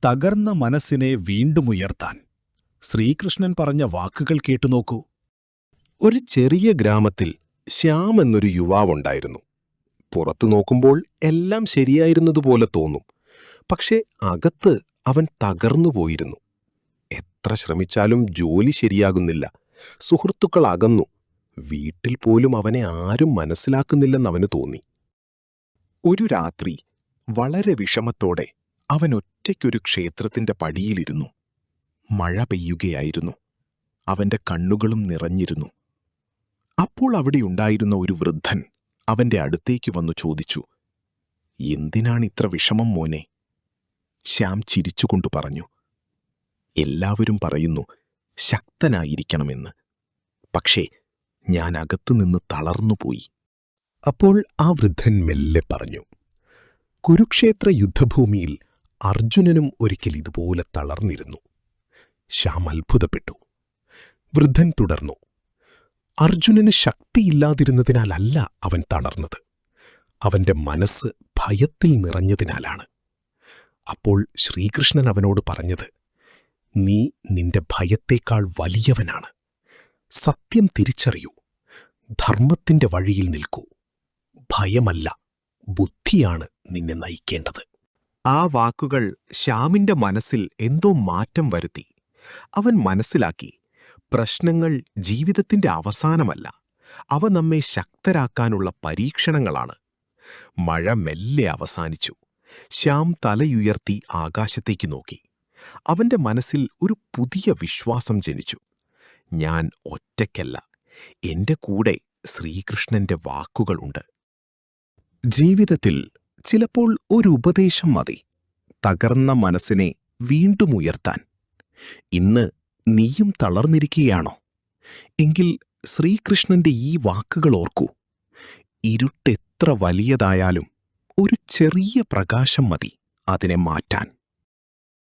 തകർന്ന മനസ്സിനെ വീണ്ടുമുയർത്താൻ ശ്രീകൃഷ്ണൻ പറഞ്ഞ വാക്കുകൾ കേട്ടുനോക്കൂ. ഒരു ചെറിയ ഗ്രാമത്തിൽ ശ്യാം എന്നൊരു യുവാവുണ്ടായിരുന്നു. പുറത്തു നോക്കുമ്പോൾ എല്ലാം ശരിയായിരുന്നതുപോലെ തോന്നും. പക്ഷേ അകത്ത് അവൻ തകർന്നുപോയിരുന്നു. എത്ര ശ്രമിച്ചാലും ജോലി ശരിയാകുന്നില്ല. സുഹൃത്തുക്കൾ അകന്നു. വീട്ടിൽ പോലും അവനെ ആരും മനസ്സിലാക്കുന്നില്ലെന്നവന് തോന്നി. ഒരു രാത്രി വളരെ വിഷമത്തോടെ അവൻ ഒറ്റയ്ക്കൊരു ക്ഷേത്രത്തിന്റെ പടിയിലിരുന്നു. മഴ പെയ്യുകയായിരുന്നു. അവന്റെ കണ്ണുകളും നിറഞ്ഞിരുന്നു. അപ്പോൾ അവിടെയുണ്ടായിരുന്ന ഒരു വൃദ്ധൻ അവന്റെ അടുത്തേക്ക് വന്നു ചോദിച്ചു, "എന്തിനാണിത്ര വിഷമം മോനെ?" ശ്യാം ചിരിച്ചുകൊണ്ടു പറഞ്ഞു, "എല്ലാവരും പറയുന്നു ശക്തനായിരിക്കണമെന്ന്. പക്ഷേ ഞാൻ അകത്തുനിന്ന് തളർന്നുപോയി." അപ്പോൾ ആ വൃദ്ധൻ മെല്ലെ പറഞ്ഞു, "കുരുക്ഷേത്ര യുദ്ധഭൂമിയിൽ അർജുനനും ഒരിക്കൽ ഇതുപോലെ തളർന്നിരുന്നു." ശ്യാം അത്ഭുതപ്പെട്ടു. വൃദ്ധൻ തുടർന്നു, "അർജുനന് ശക്തിയില്ലാതിരുന്നതിനാലല്ല അവൻ തളർന്നത്. അവന്റെ മനസ്സ് ഭയത്തിൽ നിറഞ്ഞതിനാലാണ്." അപ്പോൾ ശ്രീകൃഷ്ണൻ അവനോട് പറഞ്ഞത്, "നീ നിന്റെ ഭയത്തേക്കാൾ വലിയവനാണ്. സത്യം തിരിച്ചറിയൂ. ധർമ്മത്തിന്റെ വഴിയിൽ നിൽക്കൂ. ഭയമല്ല, ബുദ്ധിയാണ് നിന്നെ നയിക്കേണ്ടത്." ആ വാക്കുകൾ ശ്യാമിന്റെ മനസ്സിൽ എന്തോ മാറ്റം വരുത്തി. അവൻ മനസ്സിലാക്കി, പ്രശ്നങ്ങൾ ജീവിതത്തിന്റെ അവസാനമല്ല, അവ നമ്മെ ശക്തരാക്കാനുള്ള പരീക്ഷണങ്ങളാണ്. മഴ മെല്ലെ അവസാനിച്ചു. ശ്യാം തലയുയർത്തി ആകാശത്തേക്ക് നോക്കി. അവന്റെ മനസ്സിൽ ഒരു പുതിയ വിശ്വാസം ജനിച്ചു. ഞാൻ ഒറ്റയ്ക്കല്ല, എന്റെ കൂടെ ശ്രീകൃഷ്ണന്റെ വാക്കുകളുണ്ട്. ജീവിതത്തിൽ ചിലപ്പോൾ ഒരു ഉപദേശം മതി, തകർന്ന മനസ്സിനെ വീണ്ടും ഉയർത്താൻ. ഇന്ന് നീയും തളർന്നിരിക്കുകയാണോ? എങ്കിൽ ശ്രീകൃഷ്ണന്റെ ഈ വാക്കുകൾ ഓർക്കൂ. ഇരുട്ടെത്ര വലിയതായാലും ഒരു ചെറിയ പ്രകാശം മതി അതിനെ മാറ്റാൻ.